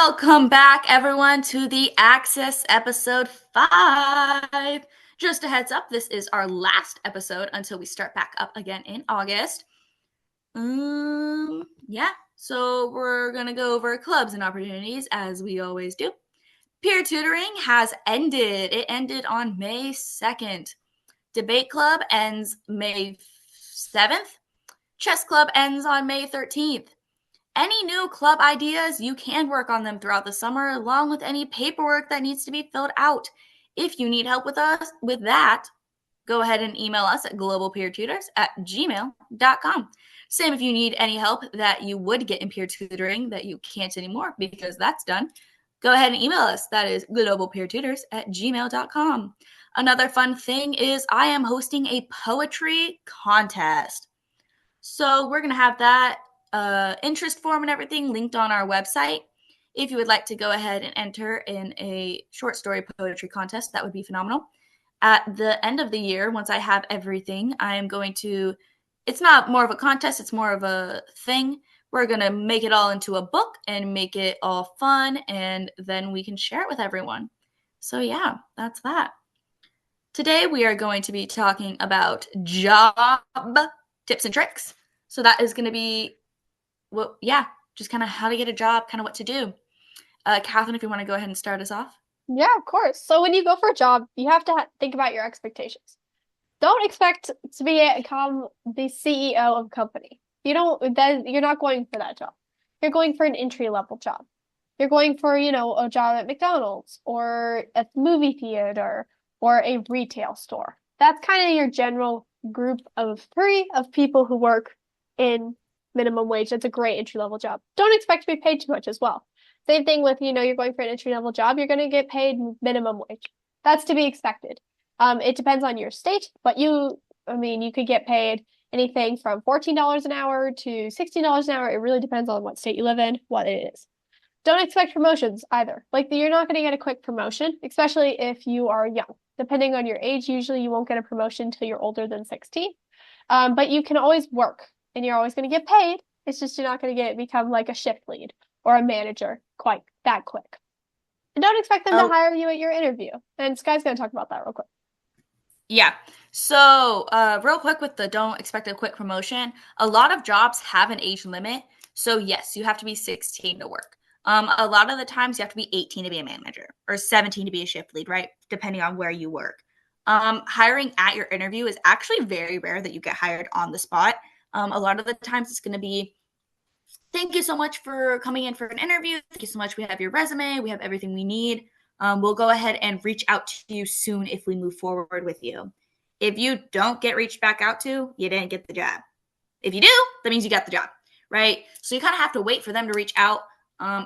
Welcome back, everyone, to the Axis episode 5. Just a heads up, this is our last episode until we start back up again in August. Yeah, so we're going to go over clubs and opportunities as we always do. Peer tutoring has ended. It ended on May 2nd. Debate club ends May 7th. Chess club ends on May 13th. Any new club ideas, you can work on them throughout the summer, along with any paperwork that needs to be filled out. If you need help with us with that, go ahead and email us at globalpeertutors@gmail.com. Same if you need any help that you would get in peer tutoring that you can't anymore because that's done. Go ahead and email us. That is globalpeertutors@gmail.com. Another fun thing is I am hosting a poetry contest. So we're going to have that interest form and everything linked on our website. If you would like to go ahead and enter in a short story poetry contest, that would be phenomenal. At the end of the year, once I have everything, I am going to, it's not more of a contest, it's more of a thing. We're going to make it all into a book and make it all fun, and then we can share it with everyone. So yeah, that's that. Today we are going to be talking about job tips and tricks. So that is going to be just kind of how to get a job, kind of what to do. Catherine, if you want to go ahead and start us off. Yeah, of course. So when you go for a job, you have to think about your expectations. Don't expect to become the CEO of a company. You're not going for that job. You're going for an entry-level job. You're going for, a job at McDonald's or at the movie theater or a retail store. That's kind of your general group of three of people who work in minimum wage. That's a great entry-level job. Don't expect to be paid too much as well. Same thing with, you're going for an entry-level job, you're going to get paid minimum wage. That's to be expected. It depends on your state, but you could get paid anything from $14 an hour to $16 an hour. It really depends on what state you live in, what it is. Don't expect promotions either. Like, you're not going to get a quick promotion, especially if you are young. Depending on your age, usually you won't get a promotion until you're older than 16. But you can always work and you're always going to get paid. It's just you're not going to become like a shift lead or a manager quite that quick. And don't expect them to Oh, hire you at your interview. And Sky's going to talk about that real quick. yeah. So, real quick with the don't expect a quick promotion, a lot of jobs have an age limit. So, yes, you have to be 16 to work. A lot of the times you have to be 18 to be a manager or 17 to be a shift lead, right? Depending on where you work. Hiring at your interview is actually very rare that you get hired on the spot. A lot of the times it's going to be, thank you so much for coming in for an interview. Thank you so much. We have your resume. We have everything we need. We'll go ahead and reach out to you soon if we move forward with you. If you don't get reached back out to, you didn't get the job. If you do, that means you got the job, right? So you kind of have to wait for them to reach out.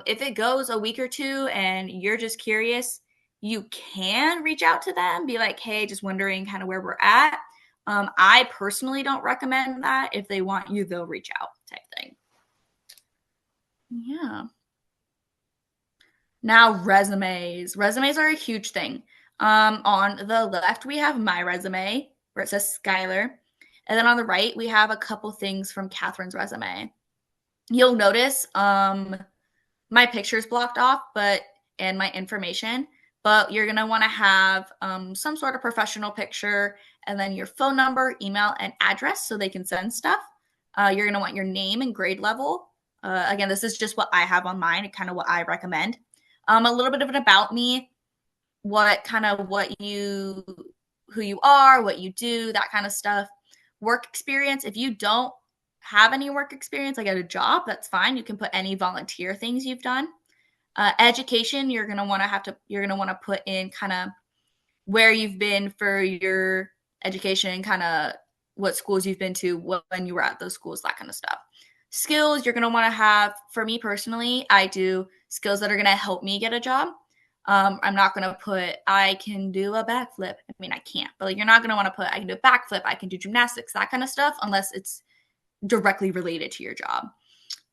If it goes a week or two and you're just curious, you can reach out to them, be like, hey, just wondering kind of where we're at. I personally don't recommend that. If they want you, they'll reach out type thing. Yeah. Now, resumes. Resumes are a huge thing. On the left, we have my resume where it says Skylar. And then on the right, we have a couple things from Catherine's resume. You'll notice my picture's blocked off, and my information, but you're going to want to have some sort of professional picture and then your phone number, email, and address so they can send stuff. You're going to want your name and grade level. Again, this is just what I have on mine and kind of what I recommend. A little bit of it about me, who you are, what you do, that kind of stuff. Work experience. If you don't have any work experience, like at a job, that's fine. You can put any volunteer things you've done. Education, you're gonna want to put in kind of where you've been for your education, kind of what schools you've been to, when you were at those schools, that kind of stuff. Skills, you're going to want to have, for me personally, I do skills that are going to help me get a job. I'm not going to put, I can do a backflip. I mean, I can't, but like, you're not going to want to put, I can do a backflip, I can do gymnastics, that kind of stuff, unless it's directly related to your job.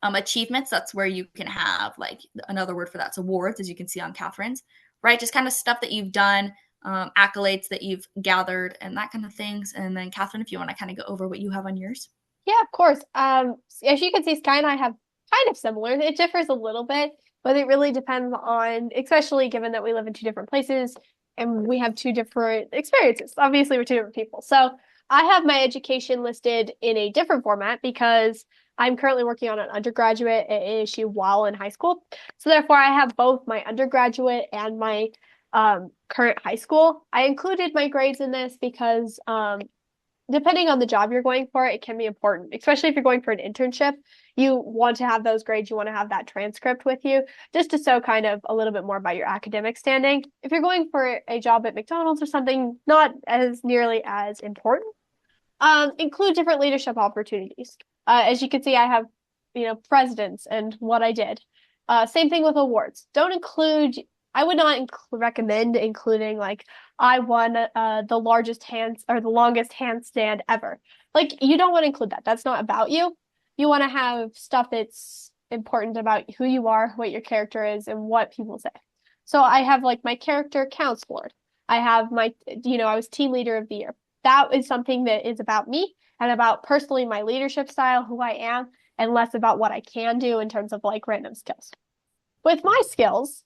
Achievements, that's where you can have, like, another word for that's awards, as you can see on Catherine's, right? Just kind of stuff that you've done, accolades that you've gathered, and that kind of things. And then, Catherine, if you want to kind of go over what you have on yours. Yeah, of course. As you can see, Sky and I have kind of similar. It differs a little bit. But it really depends on, especially given that we live in two different places and we have two different experiences. Obviously, we're two different people. So I have my education listed in a different format because I'm currently working on an undergraduate at ASU while in high school. So therefore, I have both my undergraduate and my current high school. I included my grades in this because depending on the job you're going for, it can be important, especially if you're going for an internship. You want to have those grades, you want to have that transcript with you, just to show kind of a little bit more about your academic standing. If you're going for a job at McDonald's or something, not as nearly as important. Include different leadership opportunities. As you can see, I have, presidents and what I did. Same thing with awards. Don't include, I would not recommend including like I won the largest hands or the longest handstand ever. Like you don't want to include that. That's not about you. You want to have stuff that's important about who you are, what your character is, and what people say. So I have like my character counts board. I have my, I was team leader of the year. That is something that is about me and about personally my leadership style, who I am, and less about what I can do in terms of like random skills. With my skills,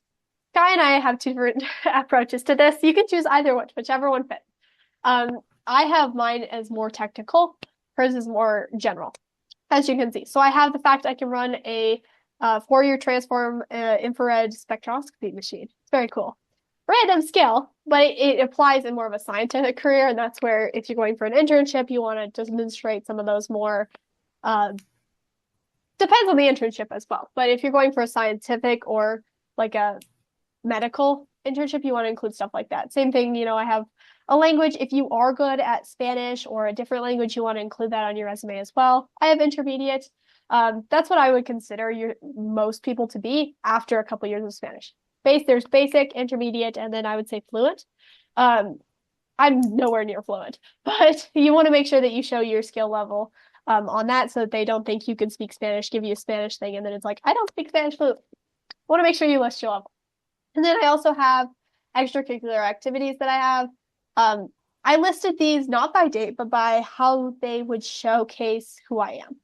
Sky and I have two different approaches to this. You can choose either whichever one fits. I have mine as more technical. Hers is more general, as you can see. So I have the fact I can run a Fourier transform infrared spectroscopy machine. It's very cool. Random skill, but it applies in more of a scientific career, and that's where if you're going for an internship, you want to demonstrate some of those more. Depends on the internship as well, but if you're going for a scientific or like a medical internship, you want to include stuff like that. Same thing, I have a language. If you are good at Spanish or a different language, you want to include that on your resume as well. I have intermediate. That's what I would consider most people to be after a couple years of Spanish. There's basic, intermediate, and then I would say fluent. I'm nowhere near fluent, but you want to make sure that you show your skill level on that so that they don't think you can speak Spanish, give you a Spanish thing, and then it's like, I don't speak Spanish fluent. Want to make sure you list your level. And then I also have extracurricular activities that I have. I listed these not by date, but by how they would showcase who I am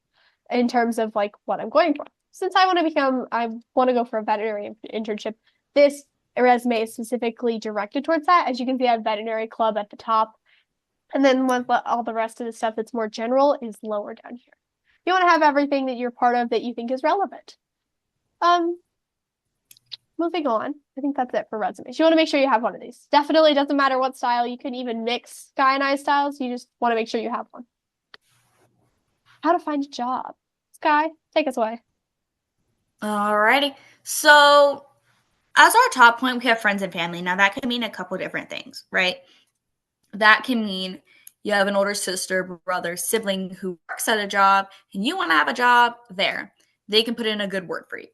in terms of like what I'm going for. Since I want to go for a veterinary internship, this resume is specifically directed towards that. As you can see, I have veterinary club at the top. And then all the rest of the stuff that's more general is lower down here. You want to have everything that you're part of that you think is relevant. Moving on, I think that's it for resumes. You want to make sure you have one of these. Definitely doesn't matter what style. You can even mix Sky and I styles. You just want to make sure you have one. How to find a job. Sky, take us away. Alrighty. So as our top point, we have friends and family. Now that can mean a couple different things, right? That can mean you have an older sister, brother, sibling who works at a job and you want to have a job there. They can put in a good word for you.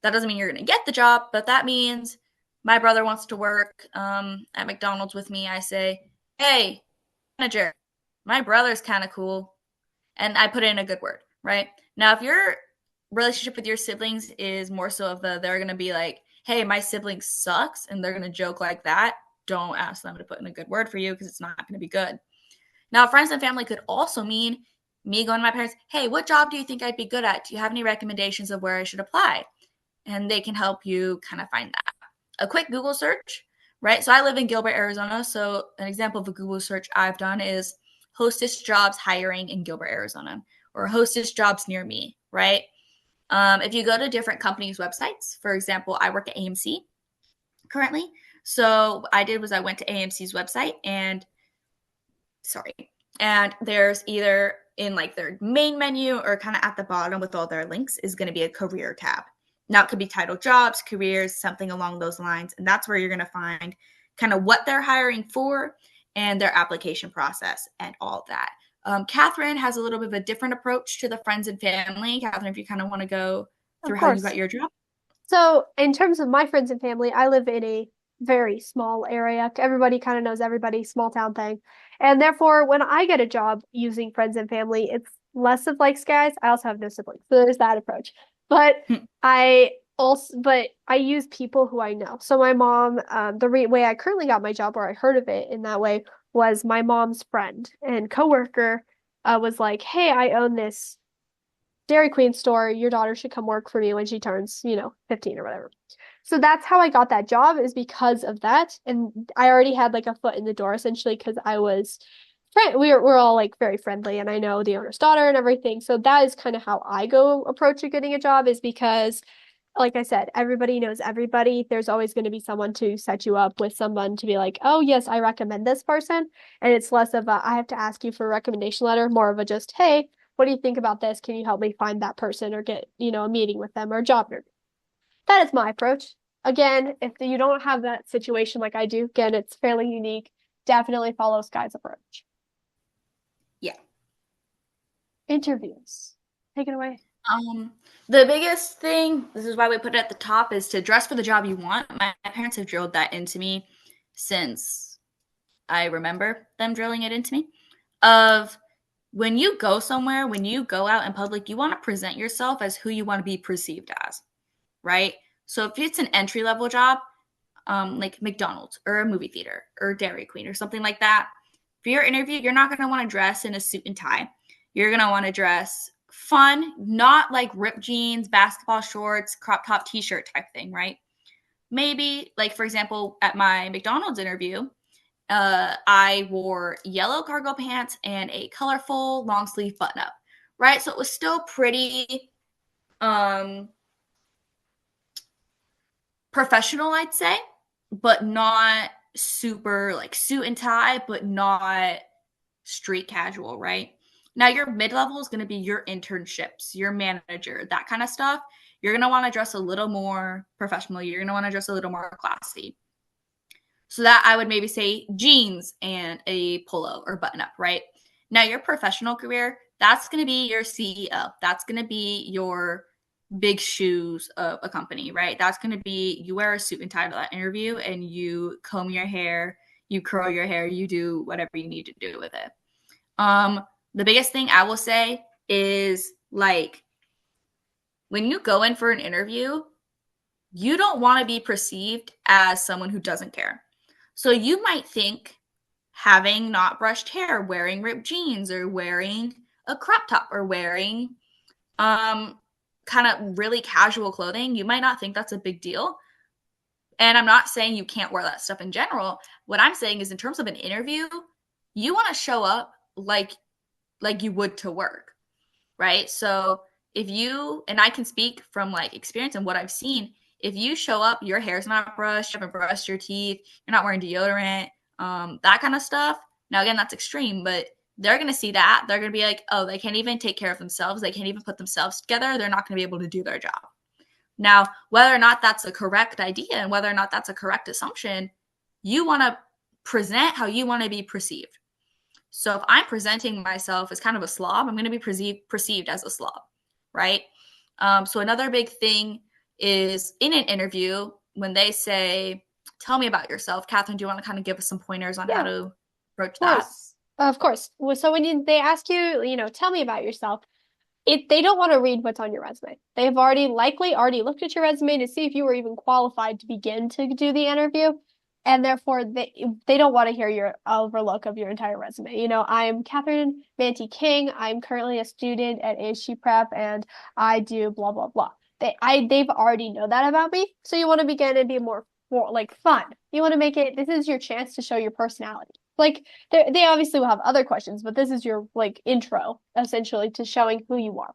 That doesn't mean you're going to get the job, but that means my brother wants to work at McDonald's with me. I say, hey, manager, my brother's kind of cool. And I put in a good word, right? Now, if your relationship with your siblings is more so of they're going to be like, hey, my sibling sucks, and they're going to joke like that, don't ask them to put in a good word for you because it's not going to be good. Now, friends and family could also mean me going to my parents, hey, what job do you think I'd be good at? Do you have any recommendations of where I should apply? And they can help you kind of find that. A quick Google search, right? So I live in Gilbert, Arizona. So an example of a Google search I've done is hostess jobs hiring in Gilbert, Arizona, or hostess jobs near me, right? If you go to different companies' websites, for example, I work at AMC currently. So what I did was I went to AMC's website and there's either in like their main menu or kind of at the bottom with all their links is going to be a career tab. Now it could be titled jobs, careers, something along those lines. And that's where you're going to find kind of what they're hiring for and their application process and all that. Catherine has a little bit of a different approach to the friends and family. Catherine, if you kind of want to go through how you got your job. So in terms of my friends and family, I live in a very small area. Everybody kind of knows everybody, small town thing. And therefore, when I get a job using friends and family, it's less of like guys. I also have no siblings, so there's that approach. But I use people who I know. So my mom, the way I currently got my job, or I heard of it in that way, was my mom's friend and coworker was like, "Hey, I own this Dairy Queen store, your daughter should come work for me when she turns, 15 or whatever. So that's how I got that job, is because of that. And I already had like a foot in the door essentially because I was we're all like very friendly and I know the owner's daughter and everything. So that is kind of how I go approach getting a job, is because like I said, everybody knows everybody. There's always going to be someone to set you up with someone to be like, oh, yes, I recommend this person. And it's less of a, I have to ask you for a recommendation letter, more of a just, hey, what do you think about this? Can you help me find that person or get, a meeting with them or a job interview? That is my approach. Again, if you don't have that situation like I do, again, it's fairly unique. Definitely follow Sky's approach. Yeah. Interviews. Take it away. The biggest thing, this is why we put it at the top, is to dress for the job you want. My parents have drilled that into me since I remember them drilling it into me. Of when you go somewhere, when you go out in public, you want to present yourself as who you want to be perceived as, right? So if it's an entry level job, like McDonald's or a movie theater or Dairy Queen or something like that, for your interview, you're not going to want to dress in a suit and tie. You're going to want to dress fun, not like ripped jeans, basketball shorts, crop top t-shirt type thing, right? Maybe, like, for example, at my McDonald's interview, I wore yellow cargo pants and a colorful long sleeve button up, right? So it was still pretty professional, I'd say, but not super like suit and tie, but not street casual, right? Now, your mid level is going to be your internships, your manager, that kind of stuff. You're going to want to dress a little more professional. You're going to want to dress a little more classy. So that I would maybe say jeans and a polo or button up, right? Now, your professional career, that's going to be your CEO. That's going to be your big shoes of a company, right? That's going to be you wear a suit and tie to that interview and you comb your hair, you curl your hair, you do whatever you need to do with it. The biggest thing I will say is, like, when you go in for an interview, you don't want to be perceived as someone who doesn't care. So you might think having not brushed hair, wearing ripped jeans, or wearing a crop top, or wearing kind of really casual clothing, you might not think that's a big deal. And I'm not saying you can't wear that stuff in general. What I'm saying is, in terms of an interview, you want to show up like you would to work, right? So if you, and I can speak from like experience and what I've seen, if you show up, your hair's not brushed, you haven't brushed your teeth, you're not wearing deodorant, that kind of stuff. Now, again, that's extreme, but they're going to see that. They're going to be like, oh, they can't even take care of themselves. They can't even put themselves together. They're not going to be able to do their job. Now, whether or not that's a correct idea and whether or not that's a correct assumption, you want to present how you want to be perceived. So if I'm presenting myself as kind of a slob, I'm going to be perceived as a slob, right? So another big thing is in an interview, when they say, tell me about yourself. Catherine, do you want to kind of give us some pointers on how to approach that? Of course. So when they ask you, tell me about yourself, they don't want to read what's on your resume. They've likely already looked at your resume to see if you were even qualified to begin to do the interview. And therefore, they don't want to hear your overlook of your entire resume. I'm Catherine Manti King. I'm currently a student at ASU Prep, and I do blah, blah, blah. They've already know that about me. So you want to begin and be more like fun. You want to make it, this is your chance to show your personality. Like they obviously will have other questions, but this is your like intro essentially to showing who you are.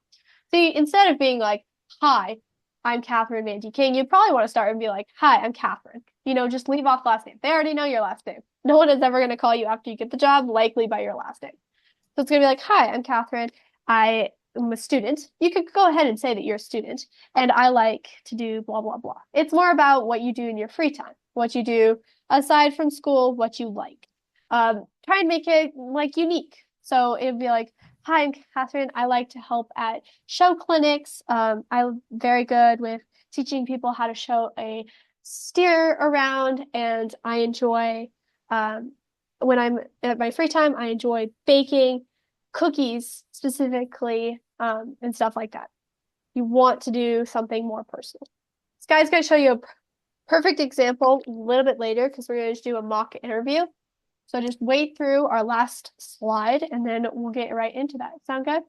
So instead of being like, hi, I'm Catherine Manti King, you probably want to start and be like, hi, I'm Catherine. Just leave off last name. They already know your last name. No one is ever going to call you after you get the job, likely by your last name. So it's going to be like, hi, I'm Catherine. I am a student. You could go ahead and say that you're a student, and I like to do blah, blah, blah. It's more about what you do in your free time, what you do aside from school, what you like. Try and make it like unique. So it'd be like, hi, I'm Catherine. I like to help at show clinics. I'm very good with teaching people how to show a steer around, and I enjoy, when I'm at my free time, I enjoy baking cookies specifically, and stuff like that. You want to do something more personal. This guy's going to show you a perfect example a little bit later because we're going to do a mock interview. So just wait through our last slide and then we'll get right into that. Sound good?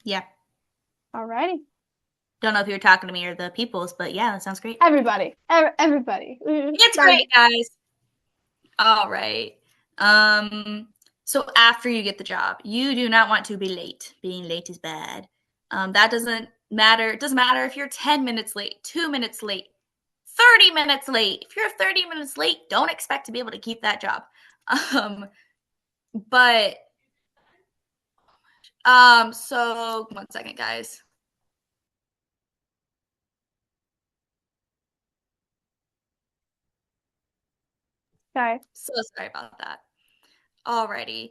Yeah. Alrighty. Don't know if you were talking to me or the peoples, but yeah, that sounds great. Everybody. Everybody. It's Sorry. great, guys. All right. Um, so after you get the job, you do not want to be late. Being late is bad. That doesn't matter. It doesn't matter if you're 10 minutes late, 2 minutes late, 30 minutes late. If you're 30 minutes late, don't expect to be able to keep that job. Um, but so 1 second, guys. Okay. So sorry about that. Alrighty.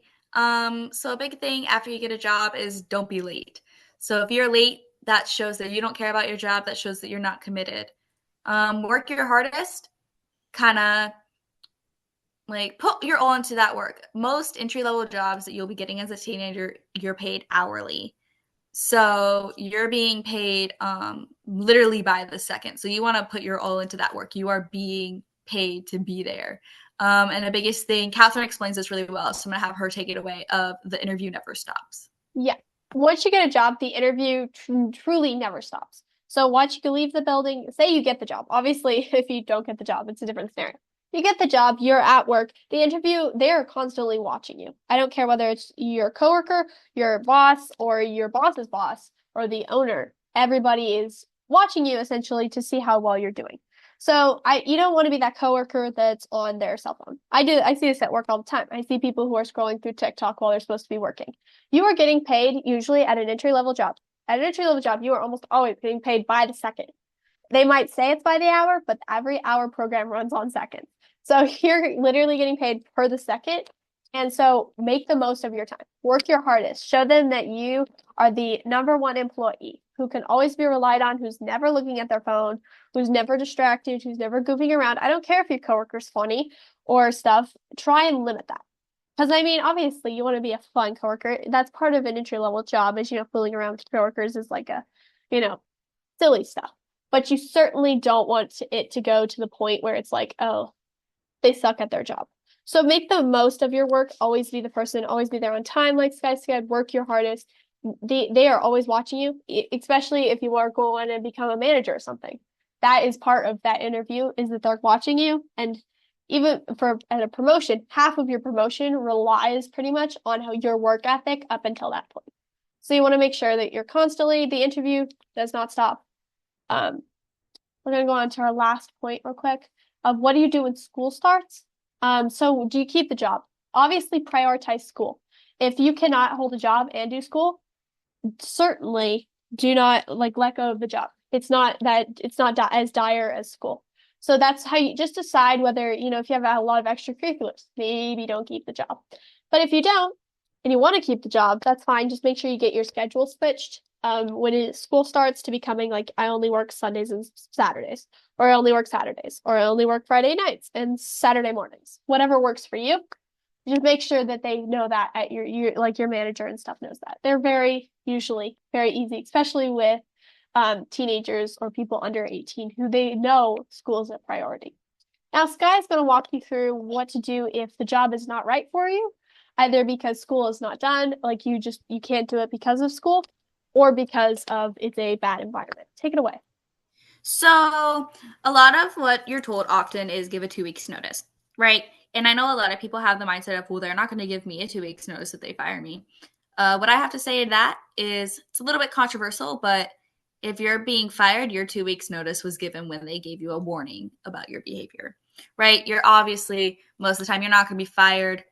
So a big thing after you get a job is don't be late. So if you're late, that shows that you don't care about your job. That shows that you're not committed. Work your hardest. Kind of like put your all into that work. Most entry level jobs that you'll be getting as a teenager, you're paid hourly. So you're being paid literally by the second. So you want to put your all into that work. You are being paid to be there. And the biggest thing, Catherine explains this really well. So I'm gonna have her take it away. Of the interview never stops. Yeah. Once you get a job, the interview truly never stops. So once you can leave the building, say you get the job. Obviously, if you don't get the job, it's a different scenario. You get the job, you're at work. The interview, they are constantly watching you. I don't care whether it's your coworker, your boss, or your boss's boss, or the owner. Everybody is watching you essentially to see how well you're doing. So you don't want to be that coworker that's on their cell phone. I see this at work all the time. I see people who are scrolling through TikTok while they're supposed to be working. You are getting paid usually at an entry level job. At an entry level job, you are almost always getting paid by the second. They might say it's by the hour, but every hour program runs on seconds. So you're literally getting paid per the second. And so make the most of your time. Work your hardest. Show them that you are the number one employee who can always be relied on, who's never looking at their phone, who's never distracted, who's never goofing around. I don't care if your coworker's funny or stuff. Try and limit that. Because I mean, obviously, you want to be a fun coworker. That's part of an entry level job, is fooling around with coworkers is like you know, silly stuff. But you certainly don't want it to go to the point where it's like, oh, they suck at their job. So make the most of your work. Always be the person. Always be there on time. Like Sky said, work your hardest. They are always watching you, especially if you are going to become a manager or something. That is part of that interview, is that they're watching you. And even for at a promotion, half of your promotion relies pretty much on how your work ethic up until that point. So you want to make sure that you're constantly, the interview does not stop. We're going to go on to our last point real quick of what do you do when school starts? So do you keep the job? Obviously prioritize school. If you cannot hold a job and do school, certainly do not like let go of the job. It's not as dire as school. So that's how you just decide whether, if you have a lot of extracurriculars, maybe don't keep the job. But if you don't and you want to keep the job, that's fine. Just make sure you get your schedule switched. When school starts to becoming like, I only work Sundays and Saturdays, or I only work Saturdays, or I only work Friday nights and Saturday mornings, whatever works for you. Just make sure that they know that at your manager and stuff knows that. They're usually very easy, especially with teenagers or people under 18 who they know school is a priority. Now, Sky is going to walk you through what to do if the job is not right for you, either because school is not done, like you can't do it because of school, or because of it's a bad environment. Take it away. So a lot of what you're told often is give a 2 weeks notice, right? And I know a lot of people have the mindset of, well, they're not going to give me a 2 weeks notice if they fire me. What I have to say to that is it's a little bit controversial, but if you're being fired, your 2 weeks notice was given when they gave you a warning about your behavior, right? You're obviously, most of the time, you're not going to be fired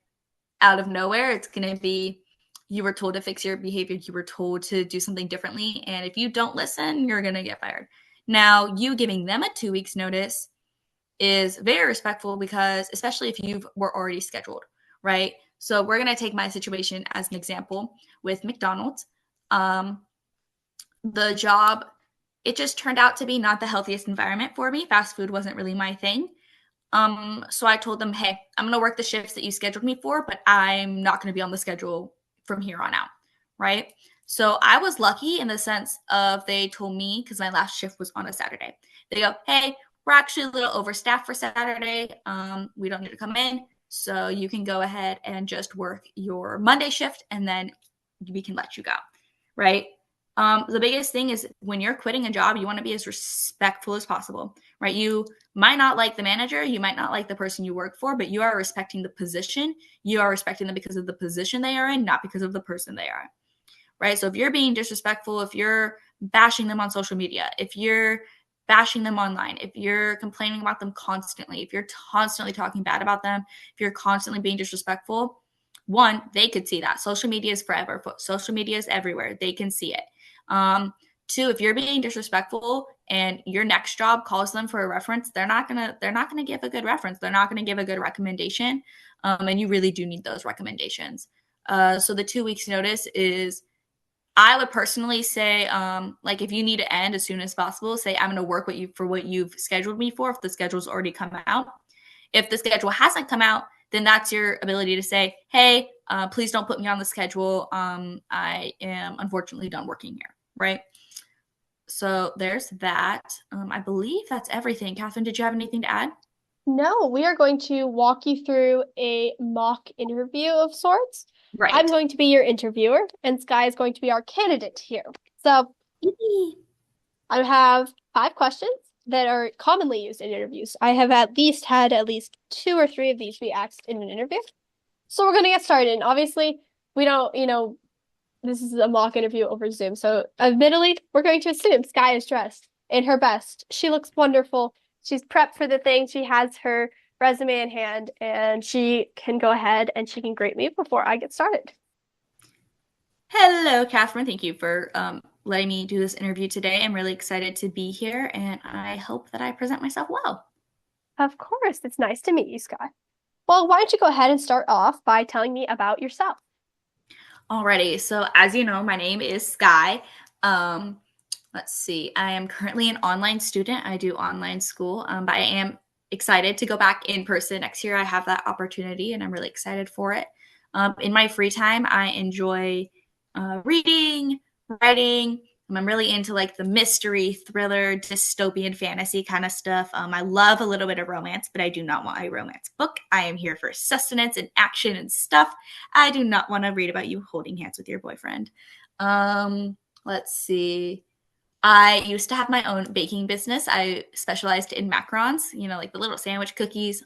out of nowhere. It's going to be, you were told to fix your behavior. You were told to do something differently. And if you don't listen, you're going to get fired. Now, you giving them a 2 weeks notice is very respectful, because especially if you were already scheduled, right? So we're going to take my situation as an example with McDonald's. The job, it just turned out to be not the healthiest environment for me. Fast food wasn't really my thing. So I told them, hey, I'm going to work the shifts that you scheduled me for, but I'm not going to be on the schedule from here on out, right? So I was lucky in the sense of they told me, because my last shift was on a Saturday. They go, hey, we're actually a little overstaffed for Saturday. We don't need to come in. So you can go ahead and just work your Monday shift, and then we can let you go, right? The biggest thing is when you're quitting a job, you want to be as respectful as possible, right? You might not like the manager, you might not like the person you work for, but you are respecting the position. You are respecting them because of the position they are in, not because of the person they are, right? So if you're being disrespectful, if you're bashing them on social media, if you're bashing them online, if you're complaining about them constantly, if you're constantly talking bad about them, if you're constantly being disrespectful, one, they could see that. Social media is forever. Social media is everywhere. They can see it. Two, if you're being disrespectful and your next job calls them for a reference, they're not gonna give a good reference. They're not gonna give a good recommendation. And you really do need those recommendations. So the 2 weeks notice is, I would personally say, like if you need to end as soon as possible, say I'm going to work with you for what you've scheduled me for. If the schedule's already come out, if the schedule hasn't come out, then that's your ability to say, hey, please don't put me on the schedule. I am unfortunately done working here, right? So there's that. I believe that's everything. Catherine, did you have anything to add? No, we are going to walk you through a mock interview of sorts. I'm Right. going to be your interviewer, and Sky is going to be our candidate here. So I have 5 questions that are commonly used in interviews. I have at least had at least 2 or 3 of these be asked in an interview. So we're going to get started. And obviously, we don't, this is a mock interview over Zoom. So admittedly, we're going to assume Sky is dressed in her best. She looks wonderful. She's prepped for the thing. She has her resume in hand, and she can go ahead and she can grade me before I get started. Hello, Catherine. Thank you for letting me do this interview today. I'm really excited to be here, and I hope that I present myself well. Of course, it's nice to meet you, Sky. Well, why don't you go ahead and start off by telling me about yourself? Alrighty, so as you know, my name is Sky. Um, let's see, I am currently an online student. I do online school, but I am excited to go back in person next year. I have that opportunity, and I'm really excited for it. In my free time, I enjoy reading, writing. I'm really into like the mystery, thriller, dystopian fantasy kind of stuff. I love a little bit of romance, but I do not want a romance book. I am here for sustenance and action and stuff. I do not want to read about you holding hands with your boyfriend. Let's see. I used to have my own baking business. I specialized in macarons, like the little sandwich cookies.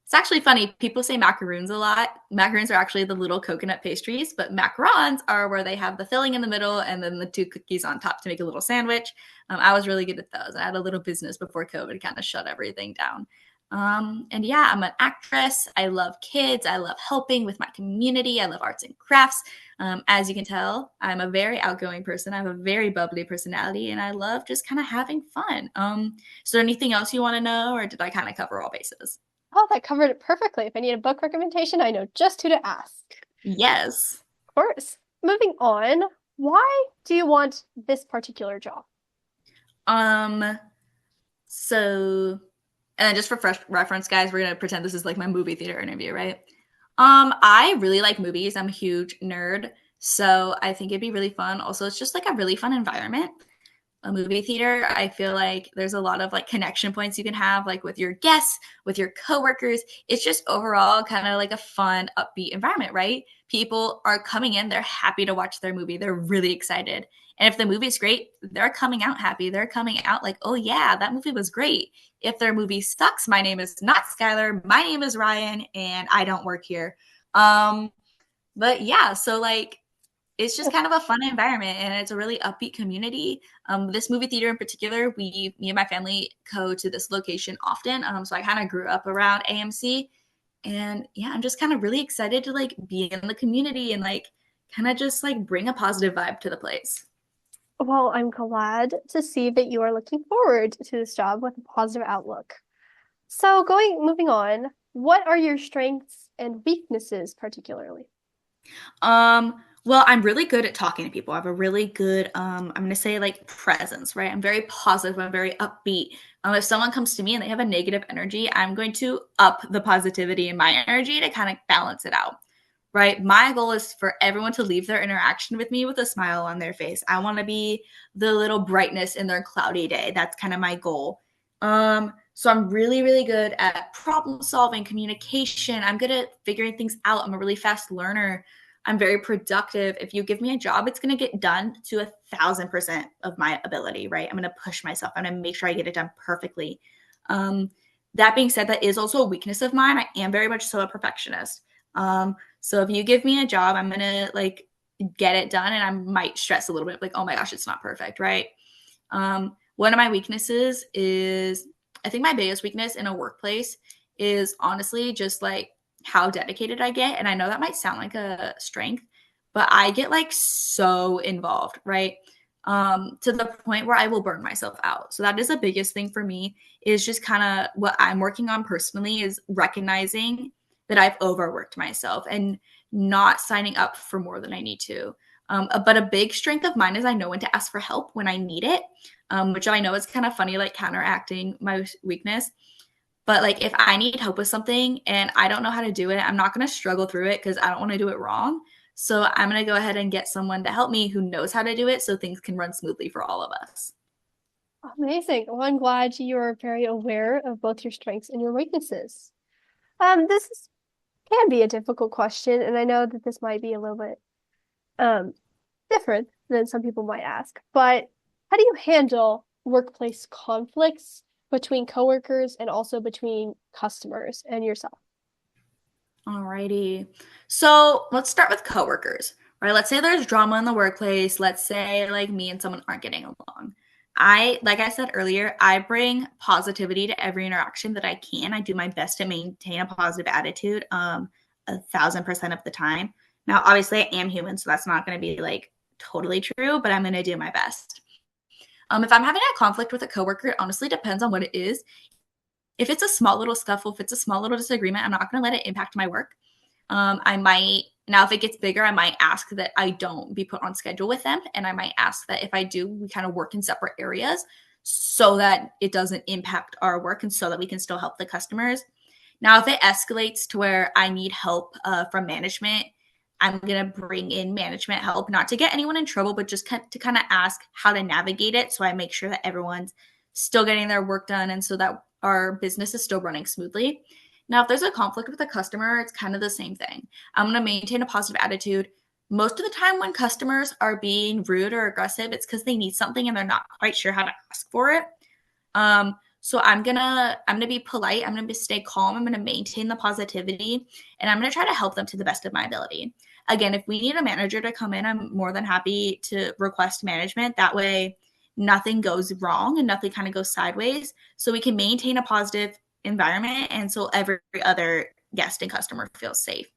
It's actually funny. People say macaroons a lot. Macaroons are actually the little coconut pastries, but macarons are where they have the filling in the middle and then the 2 cookies on top to make a little sandwich. I was really good at those. I had a little business before COVID kind of shut everything down. And yeah, I'm an actress. I love kids. I love helping with my community. I love arts and crafts. As you can tell, I'm a very outgoing person. I have a very bubbly personality, and I love just kind of having fun. Is there anything else you want to know, or did I kind of cover all bases? Oh, that covered it perfectly. If I need a book recommendation, I know just who to ask. Yes. Of course. Moving on, why do you want this particular job? Um, so, and just for fresh reference, guys, we're gonna pretend this is like my movie theater interview, right? I really like movies. I'm a huge nerd, so I think it'd be really fun. Also, it's just like a really fun environment. A movie theater, I feel like there's a lot of like connection points you can have, like with your guests, with your coworkers. It's just overall kind of like a fun, upbeat environment, right? People are coming in, they're happy to watch their movie, they're really excited. And if the movie's great, they're coming out happy. They're coming out like, oh yeah, that movie was great. If their movie sucks, my name is not Skylar, my name is Ryan, and I don't work here. Um, but yeah, so like it's just kind of a fun environment and it's a really upbeat community. This movie theater in particular, me and my family go to this location often. So I kind of grew up around AMC, and yeah, I'm just kind of really excited to like be in the community and like kind of just like bring a positive vibe to the place. Well, I'm glad to see that you are looking forward to this job with a positive outlook. So, moving on, what are your strengths and weaknesses particularly? Well, I'm really good at talking to people. I have a really good, I'm gonna say like presence, right? I'm very positive. I'm very upbeat. If someone comes to me and they have a negative energy, I'm going to up the positivity in my energy to kind of balance it out, right? My goal is for everyone to leave their interaction with me with a smile on their face. I want to be the little brightness in their cloudy day. That's kind of my goal. So I'm really, really good at problem solving, communication. I'm good at figuring things out. I'm a really fast learner. I'm very productive. If you give me a job, it's going to get done to 1,000% of my ability, right? I'm going to push myself. I'm going to make sure I get it done perfectly. Um, that being said, that is also a weakness of mine. I am very much so a perfectionist. So if you give me a job, I'm going to like get it done and I might stress a little bit like, oh my gosh, it's not perfect, right? One of my weaknesses is, I think my biggest weakness in a workplace is honestly just like how dedicated I get. And I know that might sound like a strength, but I get like so involved, right? To the point where I will burn myself out. So that is the biggest thing for me, is just kind of what I'm working on personally, is recognizing that I've overworked myself and not signing up for more than I need to. But a big strength of mine is I know when to ask for help when I need it, which I know is kind of funny, like counteracting my weakness. But like if I need help with something and I don't know how to do it, I'm not going to struggle through it because I don't want to do it wrong. So I'm going to go ahead and get someone to help me who knows how to do it so things can run smoothly for all of us. Amazing. Well, I'm glad you're very aware of both your strengths and your weaknesses. This is, can be a difficult question, and I know that this might be a little bit um different than some people might ask, but how do you handle workplace conflicts between coworkers and also between customers and yourself? Alrighty. So let's start with coworkers, right? Let's say there's drama in the workplace. Let's say like me and someone aren't getting along. Like I said earlier, I bring positivity to every interaction that I can. I do my best to maintain a positive attitude, 1,000% of the time. Now, obviously, I am human, so that's not going to be like totally true, but I'm going to do my best. If I'm having a conflict with a coworker, it honestly depends on what it is. If it's a small little scuffle, if it's a small little disagreement, I'm not going to let it impact my work. I might, now if it gets bigger, I might ask that I don't be put on schedule with them. And I might ask that if I do, we kind of work in separate areas so that it doesn't impact our work and so that we can still help the customers. Now, if it escalates to where I need help from management, I'm going to bring in management help, not to get anyone in trouble, but just to kind of ask how to navigate it. So I make sure that everyone's still getting their work done and so that our business is still running smoothly. Now, if there's a conflict with a customer, it's kind of the same thing. I'm going to maintain a positive attitude. Most of the time when customers are being rude or aggressive, it's because they need something and they're not quite sure how to ask for it. So I'm gonna be polite. I'm gonna stay calm. I'm gonna maintain the positivity, and I'm gonna try to help them to the best of my ability. Again, if we need a manager to come in, I'm more than happy to request management. That way, nothing goes wrong and nothing kind of goes sideways. So we can maintain a positive environment, and so every other guest and customer feels safe.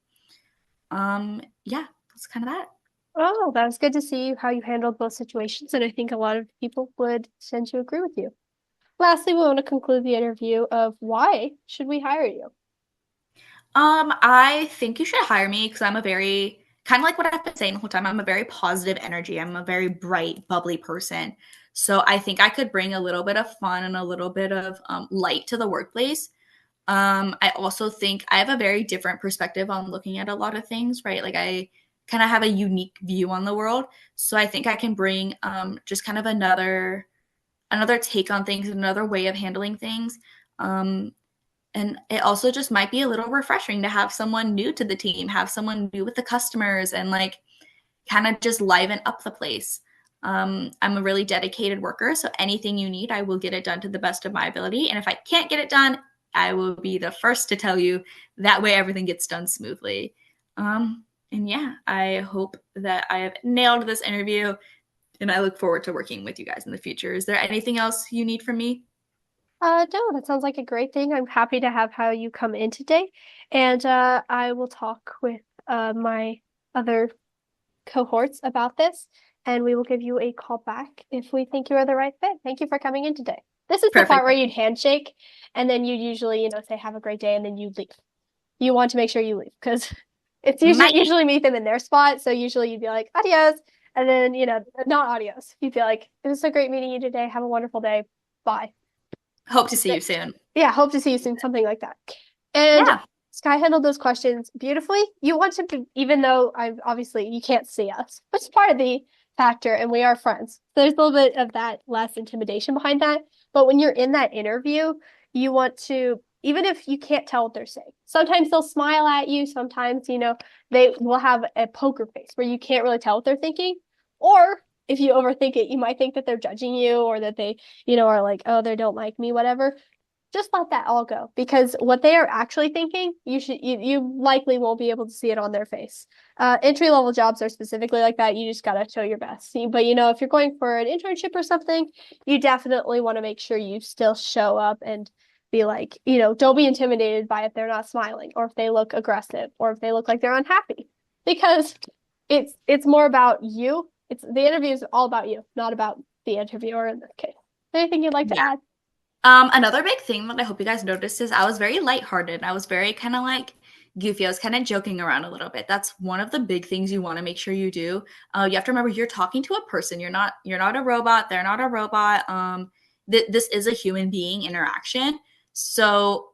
Yeah, that's kind of that. Oh, that was good to see how you handled both situations, and I think a lot of people would tend to agree with you. Lastly, we want to conclude the interview of why should we hire you? I think you should hire me because I'm a very kind of like what I've been saying the whole time. I'm a very positive energy. I'm a very bright, bubbly person. So I think I could bring a little bit of fun and a little bit of light to the workplace. I also think I have a very different perspective on looking at a lot of things, right? Like I kind of have a unique view on the world. So I think I can bring just kind of another take on things, another way of handling things. Um, and it also just might be a little refreshing to have someone new to the team, have someone new with the customers, and like kind of just liven up the place. I'm a really dedicated worker, so anything you need, I will get it done to the best of my ability. And if I can't get it done, I will be the first to tell you. That way, everything gets done smoothly. And yeah, I hope that I have nailed this interview, and I look forward to working with you guys in the future. Is there anything else you need from me? No, that sounds like a great thing. I'm happy to have how you come in today, and I will talk with my other cohorts about this, and we will give you a call back if we think you are the right fit. Thank you for coming in today. This is the part Perfect. where you'd handshake, and then you usually, say, have a great day, and then you leave. You want to make sure you leave because it's My usually meet them in their spot. So usually you'd be like, adios. And then, not adios. You'd be like, it was so great meeting you today. Have a wonderful day. Bye. hope to see you soon. Yeah, hope to see you soon. Something like that. And Yeah. Sky handled those questions beautifully. You want to be, even though obviously you can't see us, which is part of the factor, and we are friends. So there's a little bit of that less intimidation behind that. But when you're in that interview, you want to even if you can't tell what they're saying. Sometimes they'll smile at you. Sometimes, they will have a poker face where you can't really tell what they're thinking. Or if you overthink it, you might think that they're judging you or that they, are like, oh, they don't like me, whatever. Just let that all go because what they are actually thinking, you likely won't be able to see it on their face. Entry level jobs are specifically like that. You just gotta show your best. But if you're going for an internship or something, you definitely want to make sure you still show up and be like, don't be intimidated by if they're not smiling or if they look aggressive or if they look like they're unhappy because it's more about you. It's the interview is all about you, not about the interviewer in this case. Anything you'd like to add? Another big thing that I hope you guys noticed is I was very lighthearted. I was very kind of like goofy. I was kind of joking around a little bit. That's one of the big things you want to make sure you do. You have to remember you're talking to a person. You're not a robot. They're not a robot. This is a human being interaction. So,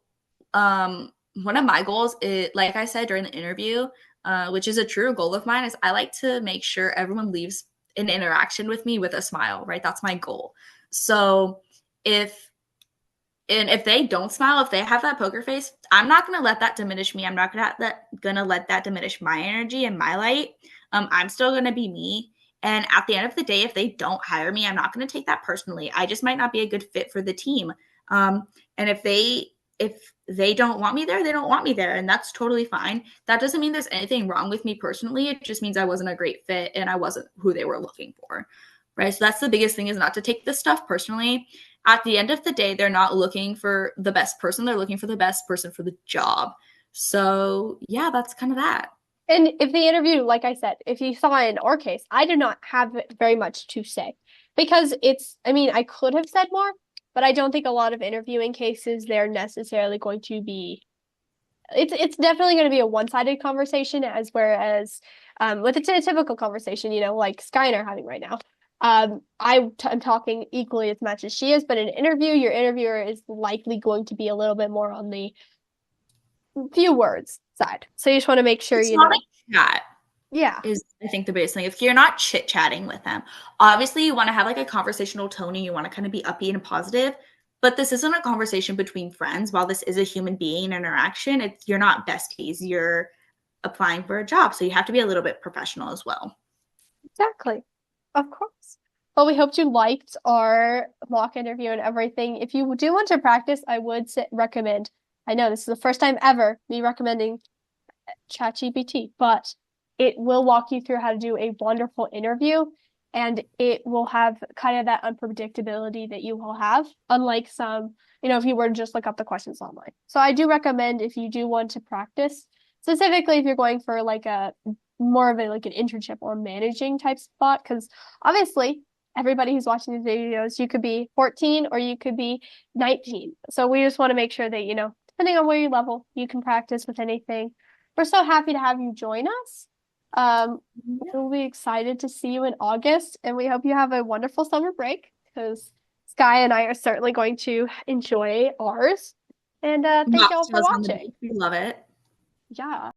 one of my goals is, like I said during the interview, which is a true goal of mine, is I like to make sure everyone leaves an interaction with me with a smile. Right, that's my goal. So if they don't smile, if they have that poker face, I'm not going to let that diminish me. I'm not going to let that diminish my energy and my light. I'm still going to be me. And at the end of the day, if they don't hire me, I'm not going to take that personally. I just might not be a good fit for the team. And if they don't want me there, they don't want me there. And that's totally fine. That doesn't mean there's anything wrong with me personally. It just means I wasn't a great fit and I wasn't who they were looking for. Right. So that's the biggest thing, is not to take this stuff personally. At the end of the day, they're not looking for the best person. They're looking for the best person for the job. So yeah, that's kind of that. And if the interview, like I said, if you saw in our case, I did not have very much to say because I could have said more, but I don't think a lot of interviewing cases, they're necessarily going to be, it's definitely going to be a one-sided conversation whereas with a typical conversation, like Sky and I are having right now. I'm talking equally as much as she is, but in an interview, your interviewer is likely going to be a little bit more on the few words side. So you just want to make sure It's not a chat. Yeah. Is, I think, the biggest thing. If you're not chit chatting with them, obviously you want to have like a conversational tone and you want to kind of be upbeat and positive. But this isn't a conversation between friends. While this is a human being interaction, you're not besties. You're applying for a job, so you have to be a little bit professional as well. Exactly. Of course. Well, we hope you liked our mock interview and everything. If you do want to practice, I would recommend. I know this is the first time ever me recommending ChatGPT, but it will walk you through how to do a wonderful interview, and it will have kind of that unpredictability that you will have, unlike some, if you were to just look up the questions online. So I do recommend if you do want to practice, specifically if you're going for like a more of like an internship or managing type spot, because obviously everybody who's watching these videos, you could be 14 or you could be 19. So we just want to make sure that, depending on where you level, you can practice with anything. We're so happy to have you join us. We'll be excited to see you in August, and we hope you have a wonderful summer break because Sky and I are certainly going to enjoy ours. And thank you all for watching. We love it. Yeah.